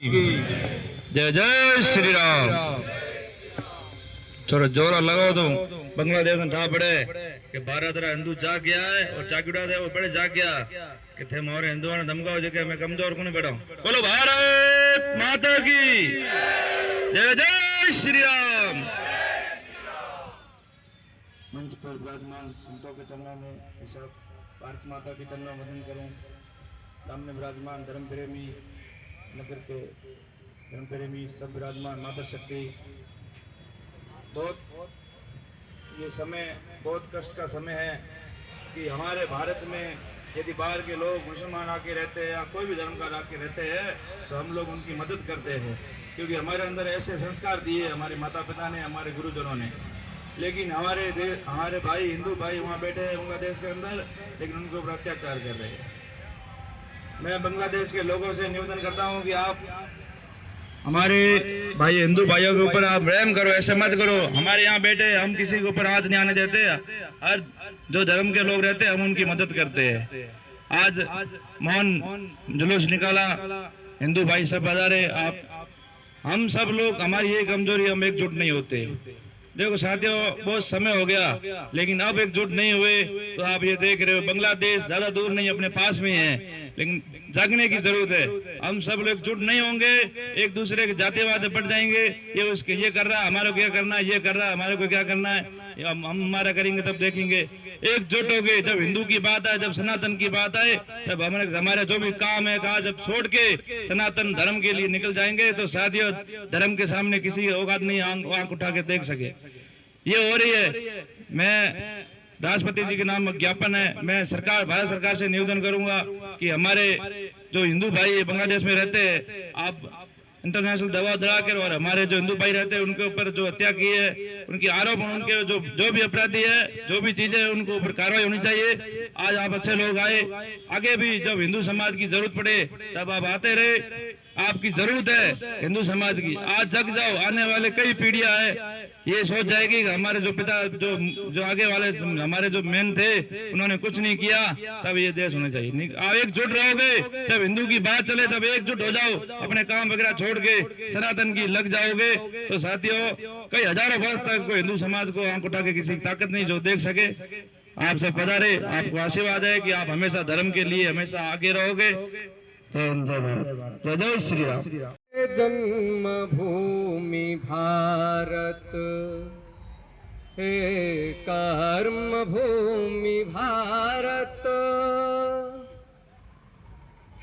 जय जय श्री राम। थोड़ा जोरा लगाओ तो बांग्लादेश में ठा पड़े कि भारत रा हिंदू जाग गया है और जागुड़ा दे वो बड़े जाग गया कि थे मोरे हिंदुओं ने धमकाओ जगह मैं कमजोर को नहीं बैठाऊं। बोलो भारत माता की जय जय श्री राम। मंच पर विराजमान संतों के चरणों में सब भारत माता के चरणों में वंदन करूं। सामने विराजमान धर्म प्रेमी नगर के धर्म प्रेमी सब विराजमान माता शक्ति। बहुत ये समय बहुत कष्ट का समय है कि हमारे भारत में यदि बाहर के लोग मुसलमान आके रहते हैं या कोई भी धर्म का आके रहते हैं तो हम लोग उनकी मदद करते हैं, क्योंकि हमारे अंदर ऐसे संस्कार दिए हमारे माता पिता ने, हमारे गुरुजनों ने। लेकिन हमारे भाई हिंदू भाई वहाँ बैठे हैं बांग्लादेश के अंदर, लेकिन उनके ऊपर अत्याचार कर रहे हैं। मैं बांग्लादेश के लोगों से निवेदन करता हूँ कि आप हमारे भाई हिंदू भाइयों के ऊपर आप रहम करो, ऐसे मत करो। हमारे यहाँ बैठे हम किसी के ऊपर हाथ नहीं आने देते। हर जो धर्म के लोग रहते हैं हम उनकी मदद करते हैं। आज मौन जुलूस निकाला, हिंदू भाई सब पधारे। आप हम सब लोग, हमारी ये कमजोरी, हम एकजुट नहीं होते। देखो साथियों, बहुत समय हो गया लेकिन अब एकजुट नहीं हुए तो आप ये देख रहे हो बांग्लादेश ज्यादा दूर नहीं, अपने पास में है, लेकिन जागने की जरूरत है। हम सब लोग एकजुट नहीं होंगे, एक दूसरे के जातिवाद बढ़ जाएंगे। ये उसके ये कर रहा है, हमारे को क्या करना है, ये कर रहा है, हमारे को क्या करना है, हम हमारा करेंगे तब देखेंगे। एकजुट हो गए, जब हिंदू की बात आए, जब सनातन की बात आए, तब हमारे जो भी काम है कहा जब छोड़ के सनातन धर्म के लिए निकल जाएंगे तो साथियों धर्म के सामने किसी औकात नहीं आंख उठा के देख सके। ये हो रही है। मैं राष्ट्रपति जी के नाम ज्ञापन है, मैं भारत सरकार से निवेदन करूंगा कि हमारे जो हिंदू भाई बांग्लादेश में रहते हैं, आप इंटरनेशनल दबाव डालकर, और हमारे जो हिंदू भाई रहते हैं उनके ऊपर जो हत्या की है, उनकी आरोप, उनके जो भी अपराधी है, जो भी चीजें है, उनको ऊपर कार्रवाई होनी चाहिए। आज आप अच्छे लोग आए, आगे भी जब हिंदू समाज की जरूरत पड़े तब आप आते रहे। आपकी जरूरत है हिंदू समाज की, आज जग जाओ। आने वाले कई पीढ़ियां है, ये सोच जाएगी कि हमारे जो पिता जो आगे वाले हमारे जो मेन थे उन्होंने कुछ नहीं किया, तब ये देश होना चाहिए। आप एकजुट रहोगे, जब हिंदू की बात चले तब एकजुट हो जाओ, अपने काम वगैरह छोड़ के सनातन की लग जाओगे तो साथियों कई हजारों वर्ष तक कोई हिंदू समाज को आंख उठा के किसी की ताकत नहीं जो देख सके। आप सब पधारे, आपको आशीर्वाद है कि आप हमेशा धर्म के लिए हमेशा आगे रहोगे। जय जय श्री राम। जन्मभूमि भारत, हे कर्म भूमि भारत,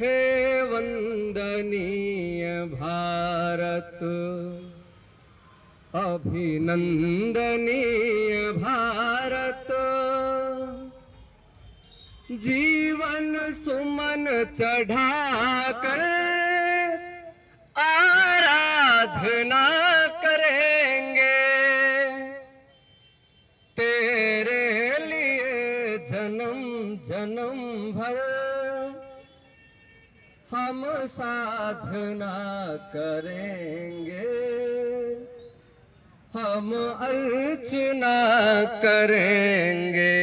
हे वंदनीय भारत, अभिनंदनीय भारत। जीवन सुमन चढ़ाकर आराधना करेंगे, तेरे लिए जन्म जन्म भर हम साधना करेंगे, हम अर्चना करेंगे।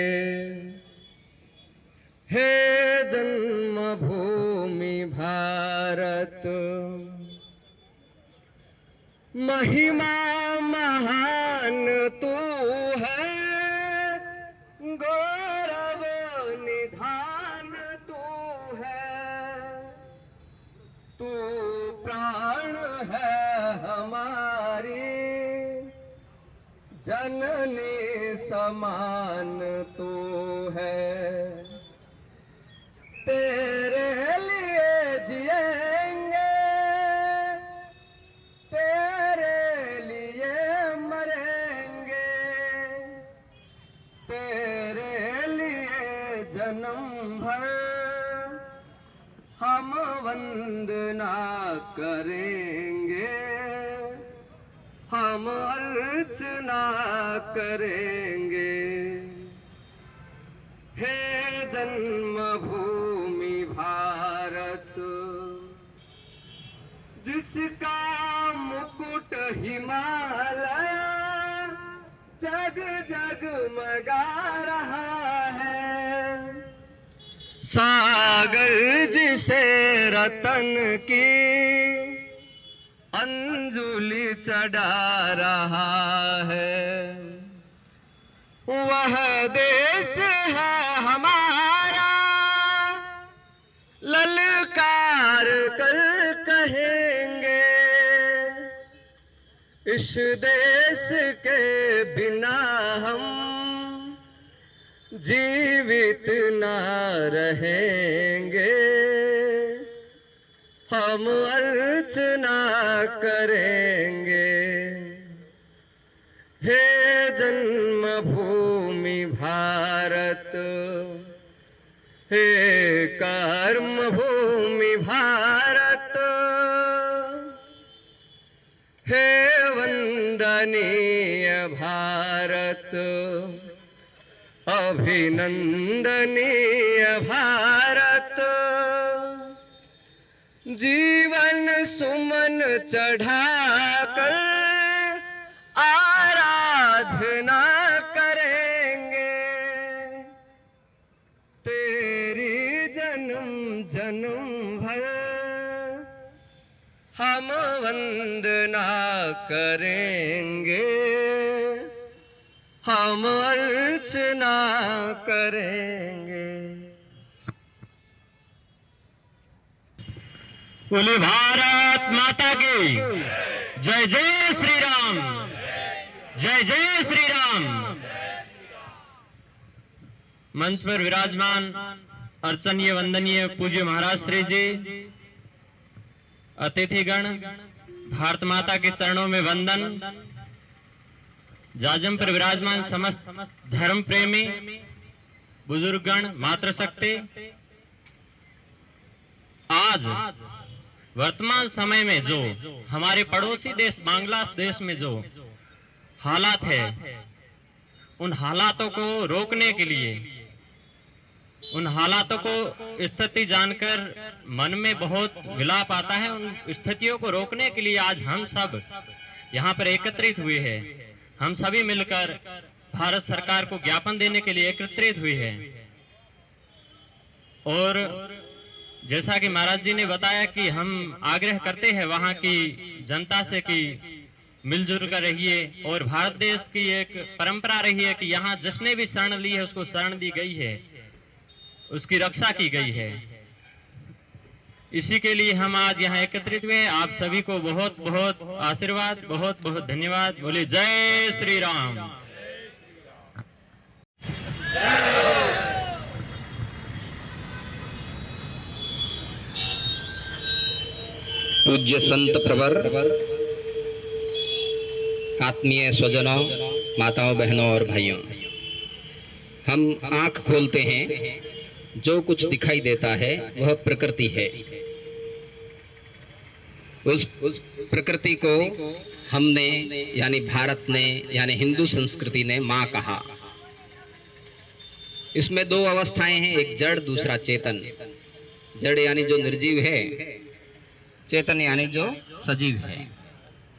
हे जन्मभूमि भारत, महिमा महान तू है, गौरव निधान तू है, तू प्राण है हमारी, जननी समान तू है। तेरे लिए जिएंगे, तेरे लिए मरेंगे, तेरे लिए जन्म भर हम वंदना करेंगे, हम अर्चना करेंगे। हे जन्मभूमि भारत, जिसका मुकुट हिमालय जग जगमगा रहा है, सागर जिसे रतन की अंजुलि चढ़ा रहा है। वह देश है हमारा, ललकार कर कहेंगे, इस देश के बिना हम जीवित ना रहेंगे। हम अर्चना करेंगे, हे जन्मभूमि भारत, हे कर्मभूमि भारत, हे वंदनीय भारत, अभिनंदनीय भारत। जीवन सुमन चढ़ाकर आराधना करेंगे, तेरी जन्म जन्म भर हम वंदना करेंगे, हम अर्चना करेंगे। बोले भारत माता की जय। जय श्री राम, जय जय श्री राम। मंच पर विराजमान अर्चनीय वंदनीय पूज्य महाराज श्री जी, अतिथिगण, भारत माता के चरणों में वंदन। जाजम पर विराजमान समस्त धर्म प्रेमी बुजुर्गगण, मातृशक्ति, आज वर्तमान समय में जो हमारे पड़ोसी देश बांग्लादेश में जो हालात है, उन हालातों को रोकने के लिए, उन हालातों को स्थिति जानकर मन में बहुत विलाप आता है। उन स्थितियों को रोकने के लिए आज हम सब यहाँ पर एकत्रित हुए हैं। हम सभी मिलकर भारत सरकार को ज्ञापन देने के लिए एकत्रित हुए हैं। और जैसा कि महाराज जी ने बताया कि हम आग्रह करते हैं वहाँ की जनता से कि मिलजुल कर रहिए। और भारत देश की एक परंपरा रही है कि यहाँ जिसने भी शरण ली है उसको शरण दी गई है, उसकी रक्षा की गई है। इसी के लिए हम आज यहाँ एकत्रित हुए। आप सभी को बहुत बहुत आशीर्वाद, बहुत बहुत धन्यवाद। बोले जय श्री राम। पूज्य संत प्रवर, आत्मीय स्वजनों, माताओं, बहनों और भाइयों, हम आंख खोलते हैं, जो कुछ दिखाई देता है वह प्रकृति है। उस प्रकृति को हमने यानी भारत ने यानी हिंदू संस्कृति ने माँ कहा। इसमें दो अवस्थाएं हैं, एक जड़, दूसरा चेतन। जड़ यानी जो निर्जीव है, चेतन यानी जो सजीव है।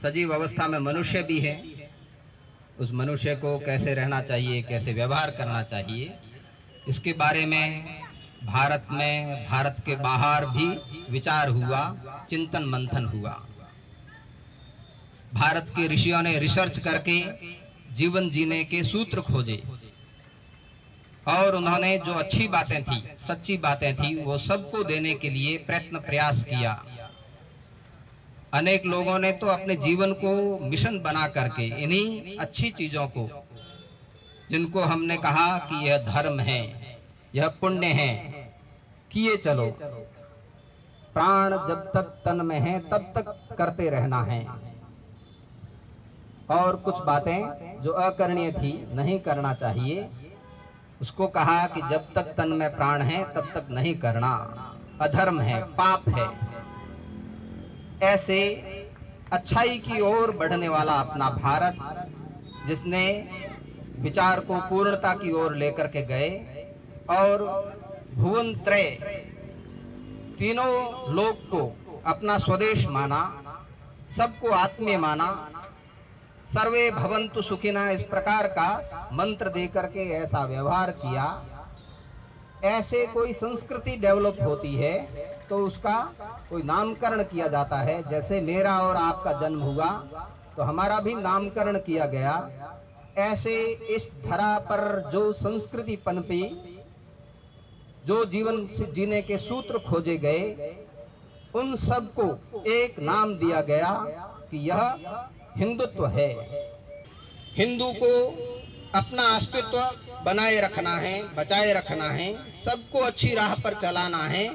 सजीव अवस्था में मनुष्य भी है। उस मनुष्य को कैसे रहना चाहिए, कैसे व्यवहार करना चाहिए, इसके बारे में भारत में, भारत के बाहर भी विचार हुआ, चिंतन मंथन हुआ। भारत के ऋषियों ने रिसर्च करके जीवन जीने के सूत्र खोजे और उन्होंने जो अच्छी बातें थी, सच्ची बातें थी, वो सबको देने के लिए प्रयत्न प्रयास किया। अनेक लोगों ने तो अपने जीवन को मिशन बना करके इन्हीं अच्छी चीजों को, जिनको हमने कहा कि यह धर्म है, यह पुण्य है, किए चलो। प्राण जब तक तन में है तब तक करते रहना है। और कुछ बातें जो अकरणीय थी, नहीं करना चाहिए, उसको कहा कि जब तक तन में प्राण है तब तक नहीं करना, अधर्म है, पाप है। ऐसे अच्छाई की ओर बढ़ने वाला अपना भारत, जिसने विचार को पूर्णता की ओर लेकर के गए और भुवन त्रय, तीनों लोक को अपना स्वदेश माना, सबको आत्मीय माना, सर्वे भवन्तु सुखिनः, इस प्रकार का मंत्र देकर के ऐसा व्यवहार किया ऐसे कोई संस्कृति डेवलप होती है तो उसका कोई नामकरण किया जाता है। जैसे मेरा और आपका जन्म हुआ तो हमारा भी नामकरण किया गया। ऐसे इस धरा पर जो संस्कृति पनपी, जो जीवन से जीने के सूत्र खोजे गए, उन सब को एक नाम दिया गया कि यह हिंदुत्व है। हिंदू को अपना अस्तित्व बनाए रखना है, बचाए रखना है, सबको अच्छी राह पर चलाना है।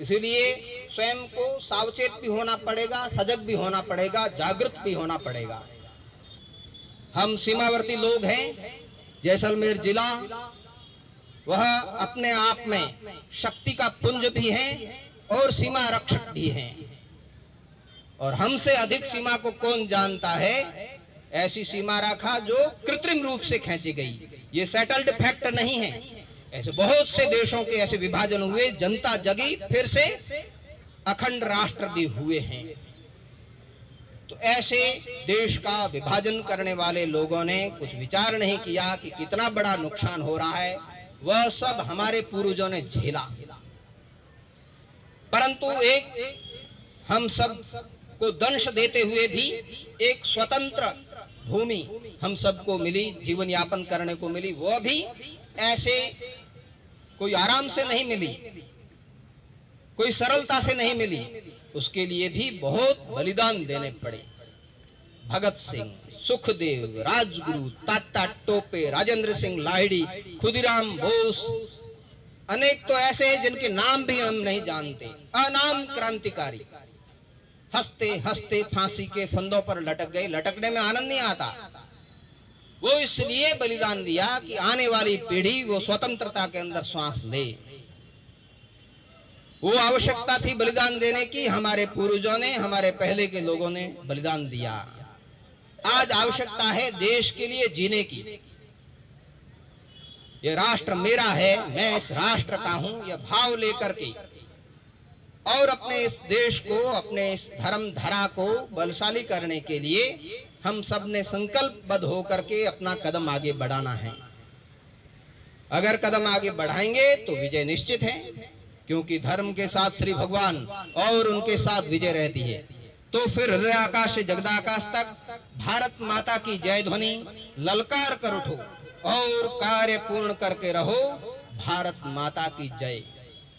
इसीलिए स्वयं को सावचेत भी होना पड़ेगा, सजग भी होना पड़ेगा, जागृत भी होना पड़ेगा। हम सीमावर्ती लोग हैं। जैसलमेर जिला वह अपने आप में शक्ति का पुंज भी है और सीमा रक्षक भी है। और हमसे अधिक सीमा को कौन जानता है? ऐसी सीमा रेखा जो कृत्रिम रूप से खींची गई, ये सेटल्ड फैक्ट नहीं है। ऐसे बहुत से देशों के ऐसे विभाजन हुए, जनता जगी, फिर से अखंड राष्ट्र भी हुए हैं। तो ऐसे देश का विभाजन करने वाले लोगों ने कुछ विचार नहीं किया कि कितना बड़ा नुकसान हो रहा है। वह सब हमारे पूर्वजों ने झेला, परंतु एक हम सब को दंश देते हुए भी एक स्वतंत्र भूमि हम सबको मिली, जीवन यापन करने को मिली। वह भी ऐसे कोई आराम से नहीं मिली, कोई सरलता से नहीं मिली। उसके लिए भी बहुत बलिदान देने पड़े। भगत सिंह, सुखदेव, राजगुरु, तात्या टोपे, राजेंद्र सिंह लाहिड़ी, खुदीराम बोस, अनेक तो ऐसे हैं जिनके नाम भी हम नहीं जानते। अनाम क्रांतिकारी हंसते हंसते फांसी के फंदों पर लटक गए। लटकने में आनंद नहीं आता। वो इसलिए बलिदान दिया कि आने वाली पीढ़ी वो स्वतंत्रता के अंदर श्वास ले। वो आवश्यकता थी बलिदान देने की। हमारे पूर्वजों ने, हमारे पहले के लोगों ने बलिदान दिया। आज आवश्यकता है देश के लिए जीने की। ये राष्ट्र मेरा है, मैं इस राष्ट्र का हूं, यह भाव लेकर के और अपने इस देश को, अपने इस धर्म धरा को बलशाली करने के लिए हम सब ने संकल्पबद्ध होकर के अपना कदम आगे बढ़ाना है। अगर कदम आगे बढ़ाएंगे तो विजय निश्चित है, क्योंकि धर्म के साथ श्री भगवान और उनके साथ विजय रहती है। तो फिर हृदय आकाश से जगदाकाश तक भारत माता की जय ध्वनि ललकार कर उठो और कार्य पूर्ण करके रहो। भारत माता की जय।